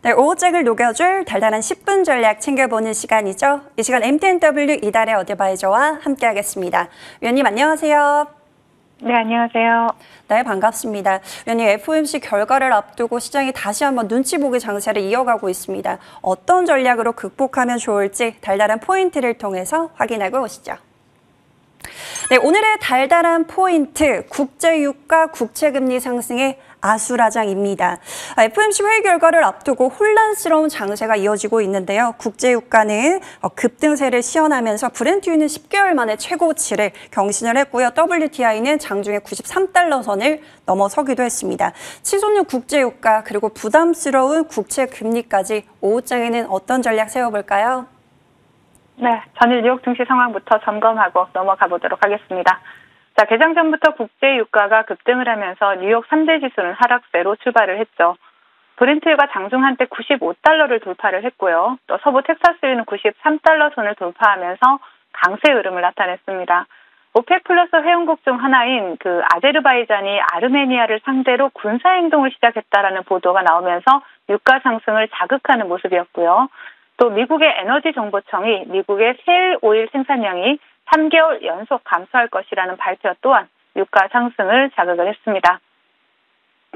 네, 오후장을 녹여줄 달달한 10분 전략 챙겨보는 시간이죠. 이 시간 MTNW 이달의 어드바이저와 함께하겠습니다. 위원님 안녕하세요. 네, 안녕하세요. 네, 반갑습니다. 위원님, FOMC 결과를 앞두고 시장이 다시 한번 눈치 보기 장세를 이어가고 있습니다. 어떤 전략으로 극복하면 좋을지 달달한 포인트를 통해서 확인하고 오시죠. 네, 오늘의 달달한 포인트, 국제유가, 국채금리 상승의 아수라장입니다. FOMC 회의 결과를 앞두고 혼란스러운 장세가 이어지고 있는데요. 국제유가는 급등세를 시현하면서 브렌트유는 10개월 만에 최고치를 경신을 했고요. WTI는 장중에 93달러 선을 넘어서기도 했습니다. 치솟는 국제유가 그리고 부담스러운 국채금리까지 오후장에는 어떤 전략 세워볼까요? 네, 전일 뉴욕 증시 상황부터 점검하고 넘어가 보도록 하겠습니다. 자, 개장 전부터 국제 유가가 급등을 하면서 뉴욕 3대 지수는 하락세로 출발을 했죠. 브렌트유가 장중 한때 95달러를 돌파를 했고요. 또 서부 텍사스유는 93달러 선을 돌파하면서 강세 흐름을 나타냈습니다. 오펙 플러스 회원국 중 하나인 아제르바이잔이 아르메니아를 상대로 군사 행동을 시작했다라는 보도가 나오면서 유가 상승을 자극하는 모습이었고요. 또 미국의 에너지 정보청이 미국의 셰일 오일 생산량이 3개월 연속 감소할 것이라는 발표 또한 유가 상승을 자극을 했습니다.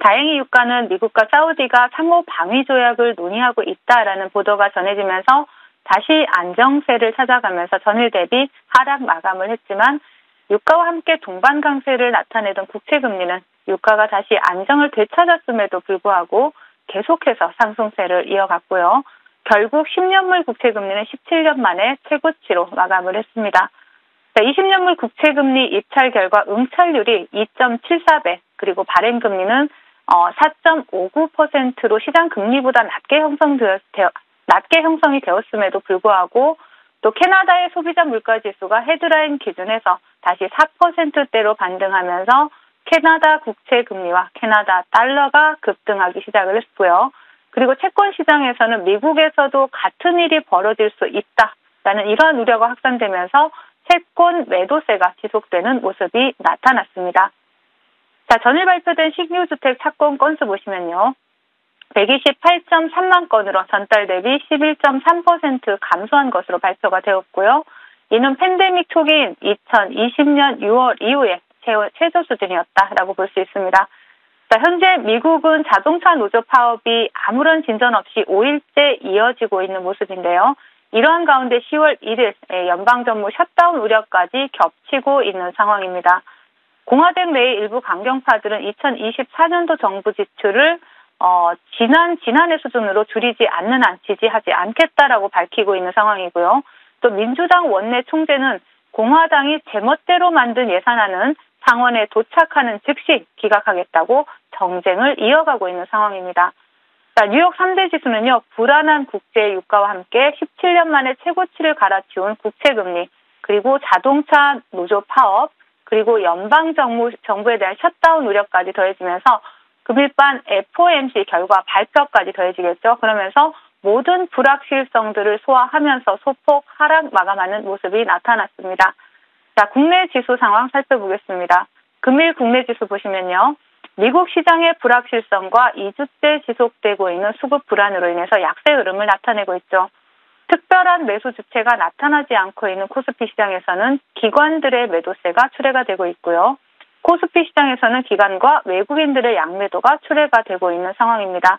다행히 유가는 미국과 사우디가 상호 방위 조약을 논의하고 있다라는 보도가 전해지면서 다시 안정세를 찾아가면서 전일 대비 하락 마감을 했지만 유가와 함께 동반 강세를 나타내던 국채금리는 유가가 다시 안정을 되찾았음에도 불구하고 계속해서 상승세를 이어갔고요. 결국 10년물 국채금리는 17년 만에 최고치로 마감을 했습니다. 20년물 국채금리 입찰 결과 응찰률이 2.74배, 그리고 발행금리는 4.59%로 시장 금리보다 낮게 형성이 되었음에도 불구하고 또 캐나다의 소비자 물가지수가 헤드라인 기준에서 다시 4%대로 반등하면서 캐나다 국채금리와 캐나다 달러가 급등하기 시작을 했고요. 그리고 채권 시장에서는 미국에서도 같은 일이 벌어질 수 있다라는 이러한 우려가 확산되면서 채권 매도세가 지속되는 모습이 나타났습니다. 자, 전일 발표된 신규 주택 착공 건수 보시면요. 128.3만 건으로 전달 대비 11.3% 감소한 것으로 발표가 되었고요. 이는 팬데믹 초기인 2020년 6월 이후에 최저 수준이었다라고 볼 수 있습니다. 자, 현재 미국은 자동차 노조 파업이 아무런 진전 없이 5일째 이어지고 있는 모습인데요. 이러한 가운데 10월 1일 연방정부 셧다운 우려까지 겹치고 있는 상황입니다. 공화당 내의 일부 강경파들은 2024년도 정부 지출을 지난해 수준으로 줄이지 않는 한 지지하지 않겠다라고 밝히고 있는 상황이고요. 또 민주당 원내 총재는 공화당이 제멋대로 만든 예산안은 상원에 도착하는 즉시 기각하겠다고 정쟁을 이어가고 있는 상황입니다. 자, 뉴욕 3대 지수는요, 불안한 국제 유가와 함께 17년 만에 최고치를 갈아치운 국채금리, 그리고 자동차 노조 파업, 그리고 연방정부에 대한 셧다운 우려까지 더해지면서 금일반 FOMC 결과 발표까지 더해지겠죠. 그러면서 모든 불확실성들을 소화하면서 소폭 하락 마감하는 모습이 나타났습니다. 자, 국내 지수 상황 살펴보겠습니다. 금일 국내 지수 보시면요. 미국 시장의 불확실성과 2주째 지속되고 있는 수급 불안으로 인해서 약세 흐름을 나타내고 있죠. 특별한 매수 주체가 나타나지 않고 있는 코스피 시장에서는 기관들의 매도세가 출회가 되고 있고요. 코스피 시장에서는 기관과 외국인들의 양매도가 출회가 되고 있는 상황입니다.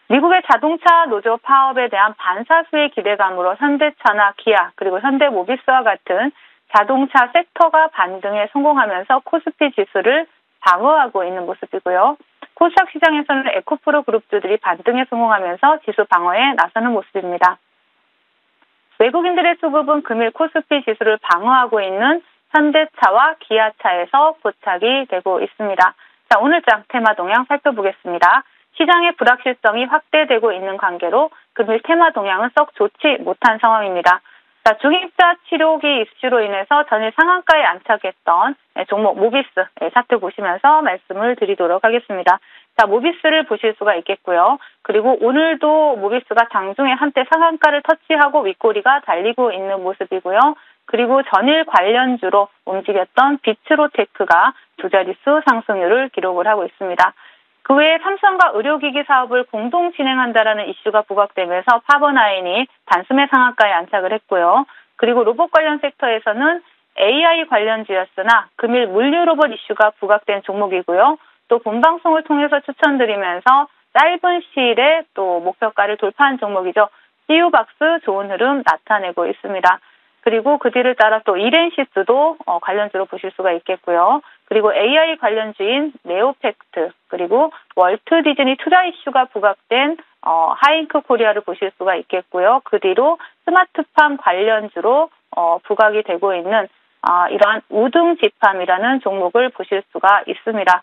미국의 자동차 노조 파업에 대한 반사수의 기대감으로 현대차나 기아 그리고 현대모비스와 같은 자동차 섹터가 반등에 성공하면서 코스피 지수를 방어하고 있는 모습이고요. 코스닥 시장에서는 에코프로 그룹주들이 반등에 성공하면서 지수 방어에 나서는 모습입니다. 외국인들의 수급은 금일 코스피 지수를 방어하고 있는 현대차와 기아차에서 포착이 되고 있습니다. 자, 오늘장 테마 동향 살펴보겠습니다. 시장의 불확실성이 확대되고 있는 관계로 금일 테마 동향은 썩 좋지 못한 상황입니다. 자, 중입자 치료기 이슈로 인해서 전일 상한가에 안착했던 종목 모비스 차트 보시면서 말씀을 드리도록 하겠습니다. 자, 모비스를 보실 수가 있겠고요. 그리고 오늘도 모비스가 장중에 한때 상한가를 터치하고 윗꼬리가 달리고 있는 모습이고요. 그리고 전일 관련주로 움직였던 비츠로테크가 두 자릿수 상승률을 기록을 하고 있습니다. 그 외에 삼성과 의료기기 사업을 공동 진행한다라는 이슈가 부각되면서 파버나인이 단숨에 상한가에 안착을 했고요. 그리고 로봇 관련 섹터에서는 AI 관련주였으나 금일 물류 로봇 이슈가 부각된 종목이고요. 또 본방송을 통해서 추천드리면서 짧은 시일에 또 목표가를 돌파한 종목이죠. CU박스 좋은 흐름 나타내고 있습니다. 그리고 그 뒤를 따라 또 이렌시스도 관련주로 보실 수가 있겠고요. 그리고 AI 관련주인 네오팩트, 그리고 월트 디즈니 투자 이슈가 부각된 하잉크 코리아를 보실 수가 있겠고요. 그 뒤로 스마트팜 관련주로 부각이 되고 있는 이러한 우등지팜이라는 종목을 보실 수가 있습니다.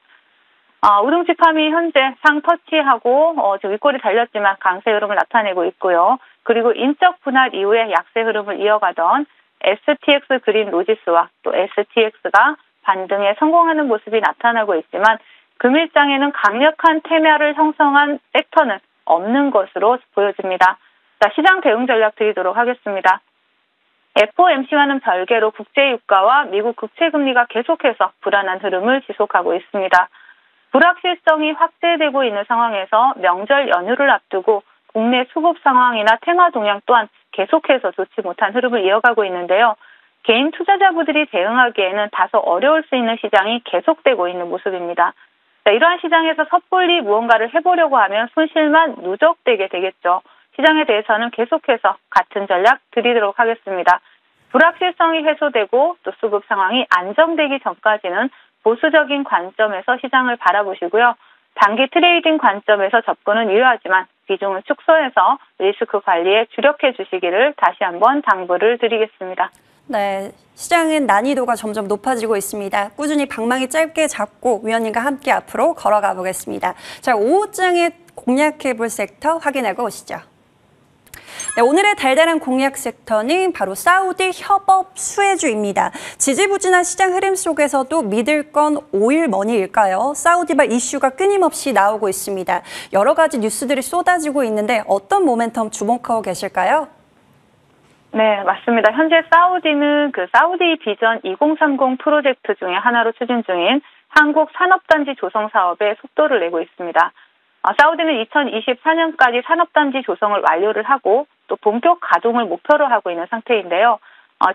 우등지팜이 현재 상 터치하고 지금 윗골이 달렸지만 강세 흐름을 나타내고 있고요. 그리고 인적 분할 이후에 약세 흐름을 이어가던 STX 그린 로지스와 또 STX가 반등에 성공하는 모습이 나타나고 있지만 금일장에는 강력한 태매를 형성한 섹터는 없는 것으로 보여집니다. 자, 시장 대응 전략 드리도록 하겠습니다. FOMC와는 별개로 국제유가와 미국 국채금리가 계속해서 불안한 흐름을 지속하고 있습니다. 불확실성이 확대되고 있는 상황에서 명절 연휴를 앞두고 국내 수급 상황이나 테마 동향 또한 계속해서 좋지 못한 흐름을 이어가고 있는데요. 개인 투자자분들이 대응하기에는 다소 어려울 수 있는 시장이 계속되고 있는 모습입니다. 자, 이러한 시장에서 섣불리 무언가를 해보려고 하면 손실만 누적되게 되겠죠. 시장에 대해서는 계속해서 같은 전략 드리도록 하겠습니다. 불확실성이 해소되고 또 수급 상황이 안정되기 전까지는 보수적인 관점에서 시장을 바라보시고요. 단기 트레이딩 관점에서 접근은 유효하지만 비중을 축소해서 리스크 관리에 주력해 주시기를 다시 한번 당부를 드리겠습니다. 네, 시장은 난이도가 점점 높아지고 있습니다. 꾸준히 방망이 짧게 잡고 위원님과 함께 앞으로 걸어가 보겠습니다. 자, 5호장에 공략해 볼 섹터 확인하고 오시죠. 네, 오늘의 달달한 공략 섹터는 바로 사우디 협업 수혜주입니다. 지지부진한 시장 흐름 속에서도 믿을 건 오일머니일까요? 사우디발 이슈가 끊임없이 나오고 있습니다. 여러 가지 뉴스들이 쏟아지고 있는데 어떤 모멘텀 주목하고 계실까요? 네, 맞습니다. 현재 사우디는 그 사우디 비전 2030 프로젝트 중에 하나로 추진 중인 한국 산업단지 조성 사업에 속도를 내고 있습니다. 사우디는 2024년까지 산업단지 조성을 완료를 하고 또 본격 가동을 목표로 하고 있는 상태인데요.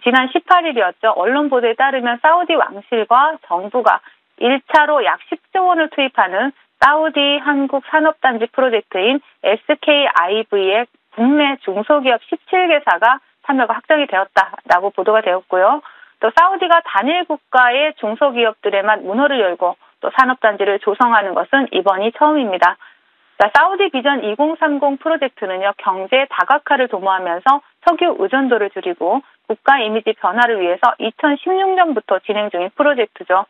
지난 18일이었죠. 언론 보도에 따르면 사우디 왕실과 정부가 1차로 약 10조 원을 투입하는 사우디 한국 산업단지 프로젝트인 SKIV의 국내 중소기업 17개사가 참여가 확정이 되었다라고 보도가 되었고요. 또 사우디가 단일 국가의 중소기업들에만 문호를 열고 또 산업단지를 조성하는 것은 이번이 처음입니다. 자, 사우디 비전 2030 프로젝트는요, 경제 다각화를 도모하면서 석유 의존도를 줄이고 국가 이미지 변화를 위해서 2016년부터 진행 중인 프로젝트죠.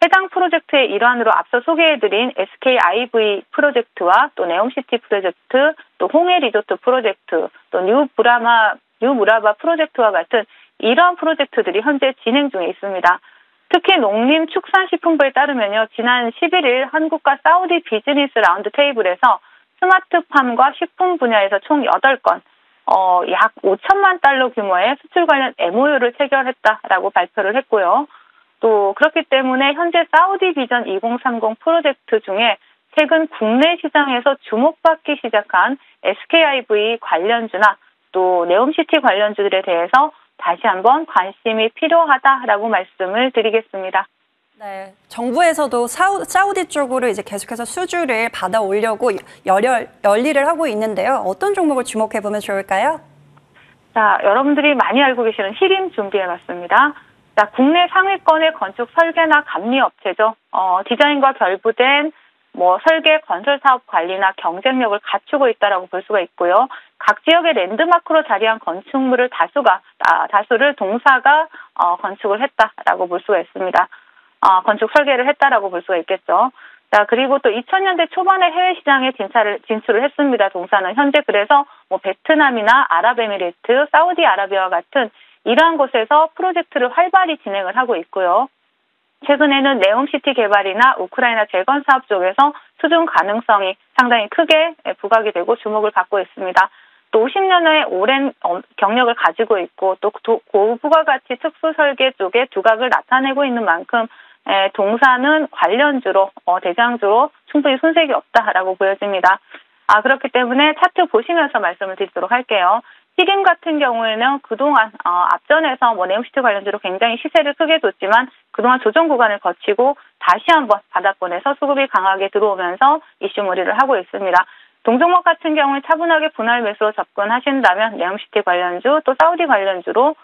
해당 프로젝트의 일환으로 앞서 소개해드린 SKIV 프로젝트와 또 네옴시티 프로젝트, 또 홍해 리조트 프로젝트, 또 뉴무라바 프로젝트와 같은 이러한 프로젝트들이 현재 진행 중에 있습니다. 특히 농림축산식품부에 따르면요, 지난 11일 한국과 사우디 비즈니스 라운드 테이블에서 스마트팜과 식품 분야에서 총 8건, 약 5천만 달러 규모의 수출 관련 MOU를 체결했다라고 발표를 했고요. 또 그렇기 때문에 현재 사우디 비전 2030 프로젝트 중에 최근 국내 시장에서 주목받기 시작한 SKIV 관련주나 또 네옴시티 관련주들에 대해서 다시 한번 관심이 필요하다라고 말씀을 드리겠습니다. 네, 정부에서도 사우디 쪽으로 이제 계속해서 수주를 받아 오려고 열일을 하고 있는데요. 어떤 종목을 주목해 보면 좋을까요? 자, 여러분들이 많이 알고 계시는 히림 준비해봤습니다. 자, 국내 상위권의 건축 설계나 감리 업체죠. 디자인과 결부된 설계, 건설 사업 관리나 경쟁력을 갖추고 있다라고 볼 수가 있고요. 각 지역의 랜드마크로 자리한 건축물을 다수를 동사가 건축을 했다라고 볼 수가 있습니다. 건축 설계를 했다라고 볼 수가 있겠죠. 자, 그리고 또 2000년대 초반에 해외 시장에 진출을 했습니다. 동사는 현재 그래서 베트남이나 아랍에미리트, 사우디아라비아와 같은 이러한 곳에서 프로젝트를 활발히 진행을 하고 있고요. 최근에는 네옴시티 개발이나 우크라이나 재건 사업 쪽에서 수준 가능성이 상당히 크게 부각이 되고 주목을 받고 있습니다. 또 50년의 오랜 경력을 가지고 있고 또 고부가가치 특수 설계 쪽에 두각을 나타내고 있는 만큼 동사는 관련주로, 대장주로 충분히 손색이 없다라고 보여집니다. 그렇기 때문에 차트 보시면서 말씀을 드리도록 할게요. 히림 같은 경우에는 그동안 앞전에서 네옴시티 관련주로 굉장히 시세를 크게 뒀지만 그동안 조정 구간을 거치고 다시 한번 바닥권에서 수급이 강하게 들어오면서 이슈몰이를 하고 있습니다. 동종목 같은 경우에 차분하게 분할 매수로 접근하신다면 네옴시티 관련주 또 사우디 관련주로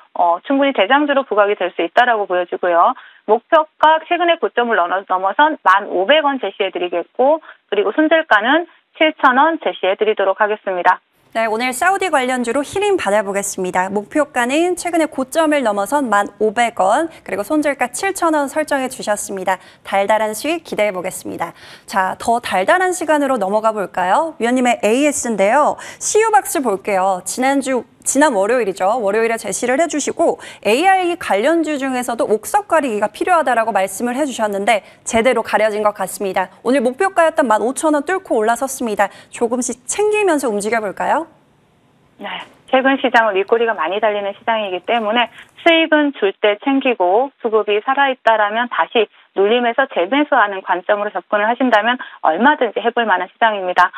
충분히 대장주로 부각이 될 수 있다라고 보여지고요. 목표가 최근에 고점을 넘어선 1,500원 제시해드리겠고 그리고 손절가는 7,000원 제시해드리도록 하겠습니다. 네, 오늘 사우디 관련주로 히림 받아보겠습니다. 목표가는 최근에 고점을 넘어선 1,500원, 그리고 손절가 7,000원 설정해 주셨습니다. 달달한 수익 기대해 보겠습니다. 자, 더 달달한 시간으로 넘어가 볼까요? 위원님의 AS인데요. CU박스 볼게요. 지난 월요일이죠. 월요일에 제시를 해주시고 AI 관련주 중에서도 옥석 가리기가 필요하다라고 말씀을 해주셨는데 제대로 가려진 것 같습니다. 오늘 목표가였던 15,000원 뚫고 올라섰습니다. 조금씩 챙기면서 움직여볼까요? 네, 최근 시장은 윗꼬리가 많이 달리는 시장이기 때문에 수익은 줄 때 챙기고 수급이 살아있다라면 다시 눌림에서 재매수하는 관점으로 접근을 하신다면 얼마든지 해볼 만한 시장입니다.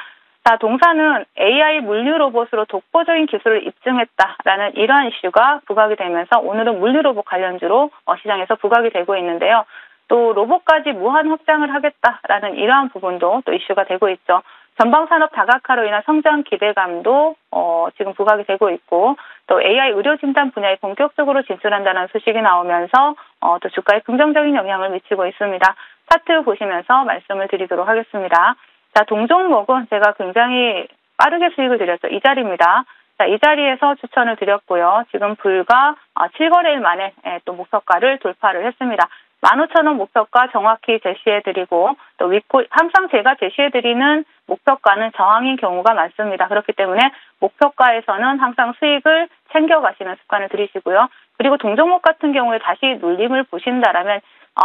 자, 동사는 AI 물류 로봇으로 독보적인 기술을 입증했다라는 이러한 이슈가 부각이 되면서 오늘은 물류 로봇 관련주로 시장에서 부각이 되고 있는데요. 또 로봇까지 무한 확장을 하겠다라는 이러한 부분도 또 이슈가 되고 있죠. 전방산업 다각화로 인한 성장 기대감도 지금 부각이 되고 있고 또 AI 의료 진단 분야에 본격적으로 진출한다는 소식이 나오면서 또 주가에 긍정적인 영향을 미치고 있습니다. 차트 보시면서 말씀을 드리도록 하겠습니다. 자, 동종목은 제가 굉장히 빠르게 수익을 드렸죠. 이 자리입니다. 자, 이 자리에서 추천을 드렸고요. 지금 불과 7거래일 만에 또 목표가를 돌파를 했습니다. 15,000원 목표가 정확히 제시해드리고 또 항상 제가 제시해드리는 목표가는 저항인 경우가 많습니다. 그렇기 때문에 목표가에서는 항상 수익을 챙겨가시는 습관을 들이시고요. 그리고 동종목 같은 경우에 다시 눌림을 보신다라면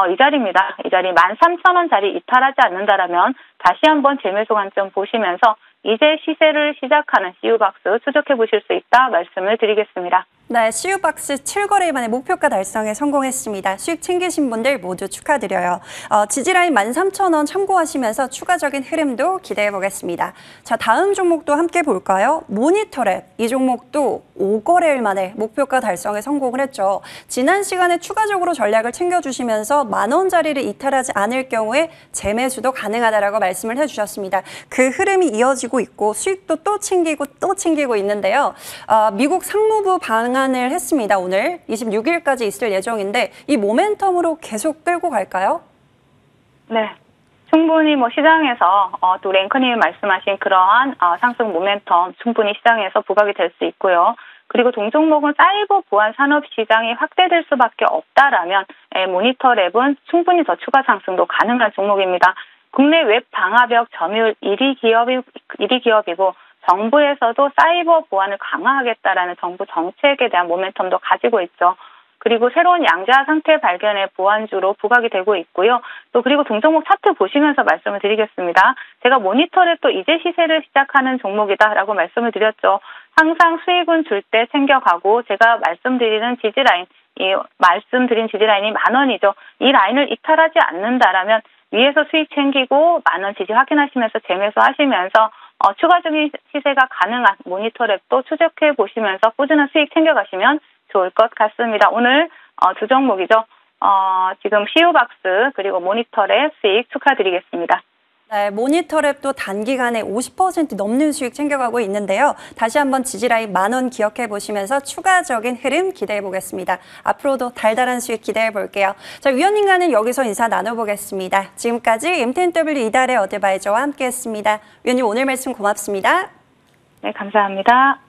이 자리입니다. 이 자리 13,000원 자리 이탈하지 않는다라면 다시 한번 재매수 관점 보시면서 이제 시세를 시작하는 CU박스 추적해 보실 수 있다 말씀을 드리겠습니다. 네, CU박스 7거래일 만에 목표가 달성에 성공했습니다. 수익 챙기신 분들 모두 축하드려요. 지지라인 13,000원 참고하시면서 추가적인 흐름도 기대해 보겠습니다. 자, 다음 종목도 함께 볼까요? 모니터랩. 이 종목도 5거래일 만에 목표가 달성에 성공을 했죠. 지난 시간에 추가적으로 전략을 챙겨주시면서 10,000원짜리를 이탈하지 않을 경우에 재매수도 가능하다라고 말씀을 해주셨습니다. 그 흐름이 이어지고 있고 수익도 또 챙기고 있는데요. 미국 상무부 방안을 했습니다. 오늘 26일까지 있을 예정인데 이 모멘텀으로 계속 끌고 갈까요? 네, 충분히 시장에서 또 랭크님이 말씀하신 그러한 상승 모멘텀 충분히 시장에서 부각이 될 수 있고요. 그리고 동종목은 사이버 보안 산업 시장이 확대될 수밖에 없다라면 모니터랩은 충분히 더 추가 상승도 가능한 종목입니다. 국내 웹 방화벽 점유율 1위 기업이고 정부에서도 사이버 보안을 강화하겠다라는 정부 정책에 대한 모멘텀도 가지고 있죠. 그리고 새로운 양자 상태 발견의 보안주로 부각이 되고 있고요. 또 그리고 동종목 차트 보시면서 말씀을 드리겠습니다. 제가 모니터랩도 이제 시세를 시작하는 종목이다라고 말씀을 드렸죠. 항상 수익은 줄 때 챙겨가고 제가 말씀드린 지지라인이 10,000원이죠. 이 라인을 이탈하지 않는다라면 위에서 수익 챙기고 10,000원 지지 확인하시면서 재매수하시면서 추가적인 시세가 가능한 모니터랩도 추적해 보시면서 꾸준한 수익 챙겨가시면 좋을 것 같습니다. 오늘 두 종목이죠. 지금 CU박스 그리고 모니터랩 수익 축하드리겠습니다. 네, 모니터랩도 단기간에 50% 넘는 수익 챙겨가고 있는데요. 다시 한번 지지라인 10,000원 기억해 보시면서 추가적인 흐름 기대해 보겠습니다. 앞으로도 달달한 수익 기대해 볼게요. 자, 위원님과는 여기서 인사 나눠보겠습니다. 지금까지 MTNW 이달의 어드바이저와 함께했습니다. 위원님 오늘 말씀 고맙습니다. 네, 감사합니다.